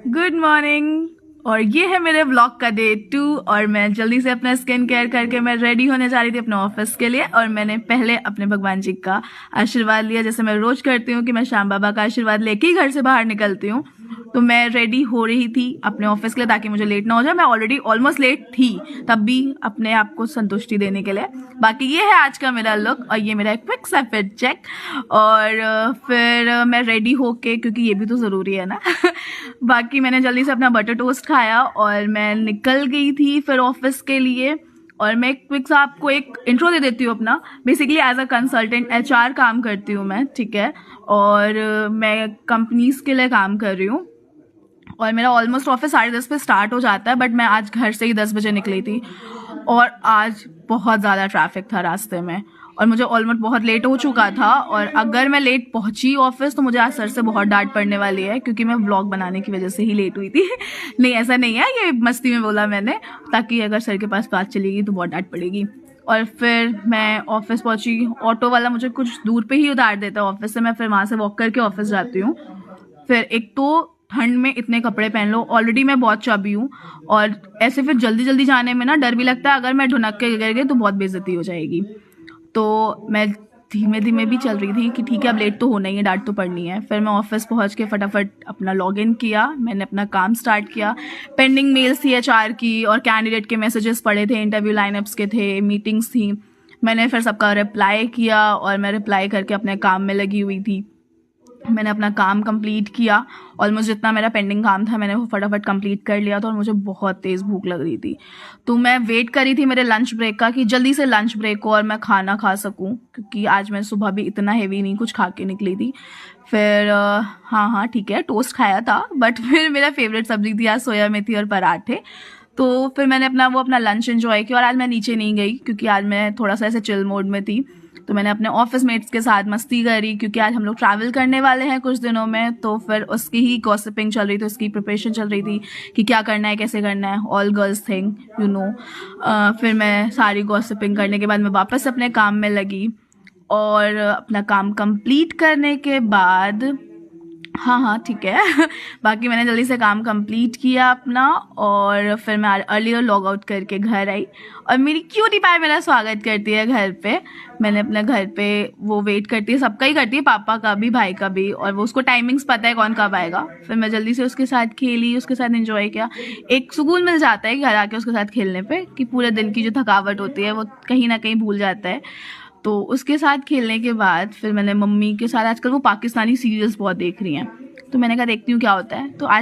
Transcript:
Good morning. और ये है मेरे व्लॉग का डे 2 और मैं जल्दी से अपना स्किन केयर करके मैं रेडी होने जा रही थी अपने ऑफिस के लिए। और मैंने पहले अपने भगवान जी का आशीर्वाद लिया, जैसे मैं रोज करती हूँ कि मैं श्याम बाबा का आशीर्वाद लेके ही घर से बाहर निकलती हूँ। तो मैं रेडी हो रही थी अपने ऑफिस के लिए ताकि मुझे लेट ना हो जाए। मैं ऑलरेडी ऑलमोस्ट लेट थी, तब भी अपने आप को संतुष्टि देने के लिए। बाकी ये है आज का मेरा लुक और ये मेरा क्विक सा फिट चेक। और फिर मैं रेडी होके, क्योंकि ये भी तो ज़रूरी है ना बाकी मैंने जल्दी से अपना बटर टोस्ट खाया और मैं निकल गई थी फिर ऑफिस के लिए। और मैं क्विक सा आपको एक इंट्रो दे देती हूँ अपना। Basically as a consultant HR काम करती हूँ मैं, ठीक है। और मैं कंपनीज के लिए काम कर रही हूँ और मेरा ऑलमोस्ट ऑफिस 10:30 पे स्टार्ट हो जाता है, बट मैं आज घर से ही 10 बजे निकली थी। और आज बहुत ज़्यादा ट्रैफिक था रास्ते में और मुझे ऑलमोस्ट बहुत लेट हो चुका था। और अगर मैं लेट पहुंची ऑफिस तो मुझे आज सर से बहुत डांट पड़ने वाली है, क्योंकि मैं व्लॉग बनाने की वजह से ही लेट हुई थी नहीं, ऐसा नहीं है, ये मस्ती में बोला मैंने, ताकि अगर सर के पास बात चलेगी तो बहुत डांट पड़ेगी। और फिर मैं ऑफिस पहुंची, ऑटो वाला मुझे कुछ दूर पे ही उतार देता है ऑफिस से, मैं फिर वहाँ से वॉक करके ऑफिस जाती हूँ। फिर एक तो ठंड में इतने कपड़े पहन लो, ऑलरेडी मैं बहुत चबी हूँ और ऐसे फिर जल्दी जल्दी जाने में ना डर भी लगता है, अगर मैं ढुनक के गिर गई तो बहुत बेइज्जती हो जाएगी। तो मैं धीमे धीमे भी चल रही थी कि ठीक है अब लेट तो होना ही है, डांट तो पड़नी है। फिर मैं ऑफिस पहुंच के फटाफट अपना लॉगिन किया, मैंने अपना काम स्टार्ट किया। पेंडिंग मेल्स थी HR की और कैंडिडेट के मैसेजेस पड़े थे, इंटरव्यू लाइनअप्स के थे, मीटिंग्स थी। मैंने फिर सबका रिप्लाई किया और मैं रिप्लाई करके अपने काम में लगी हुई थी। मैंने अपना काम कंप्लीट किया, ऑलमोस्ट जितना मेरा पेंडिंग काम था मैंने वो फटाफट कंप्लीट कर लिया था। और मुझे बहुत तेज़ भूख लग रही थी, तो मैं वेट कर रही थी मेरे लंच ब्रेक का कि जल्दी से लंच ब्रेक हो और मैं खाना खा सकूं, क्योंकि आज मैं सुबह भी इतना हेवी नहीं कुछ खा के निकली थी। फिर हाँ ठीक है, टोस्ट खाया था, बट फिर मेरा फेवरेट सब्जी थी आज सोया मेथी और पराठे। तो फिर मैंने अपना लंच एंजॉय किया। और आज मैं नीचे नहीं गई क्योंकि आज मैं थोड़ा सा ऐसे चिल मोड में थी। तो मैंने अपने ऑफिस मेट्स के साथ मस्ती करी, क्योंकि आज हम लोग ट्रैवल करने वाले हैं कुछ दिनों में। तो फिर उसकी ही गॉसिपिंग चल रही थी, उसकी प्रिपरेशन चल रही थी कि क्या करना है, कैसे करना है, all girls thing you know. फिर मैं सारी गॉसिपिंग करने के बाद मैं वापस अपने काम में लगी। और अपना काम कंप्लीट करने के बाद हाँ ठीक है बाकी मैंने जल्दी से काम कंप्लीट किया अपना और फिर मैं अर्लियर लॉग आउट करके घर आई। और मेरी क्यूटी पाई मेरा स्वागत करती है घर पे। मैंने अपने घर पे वो वेट करती है, सबका ही करती है, पापा का भी, भाई का भी, और वो उसको टाइमिंग्स पता है कौन कब आएगा। फिर मैं जल्दी से उसके साथ खेली, उसके साथ एंजॉय किया। एक सुकून मिल जाता है घर आके उसके साथ खेलने पे, कि पूरे दिन की जो थकावट होती है वो कहीं ना कहीं भूल जाता है। तो उसके साथ खेलने के बाद फिर मैंने मम्मी के साथ, आजकल वो पाकिस्तानी सीरियल्स बहुत देख रही हैं, तो मैंने कहा देखती हूँ क्या होता है। तो आज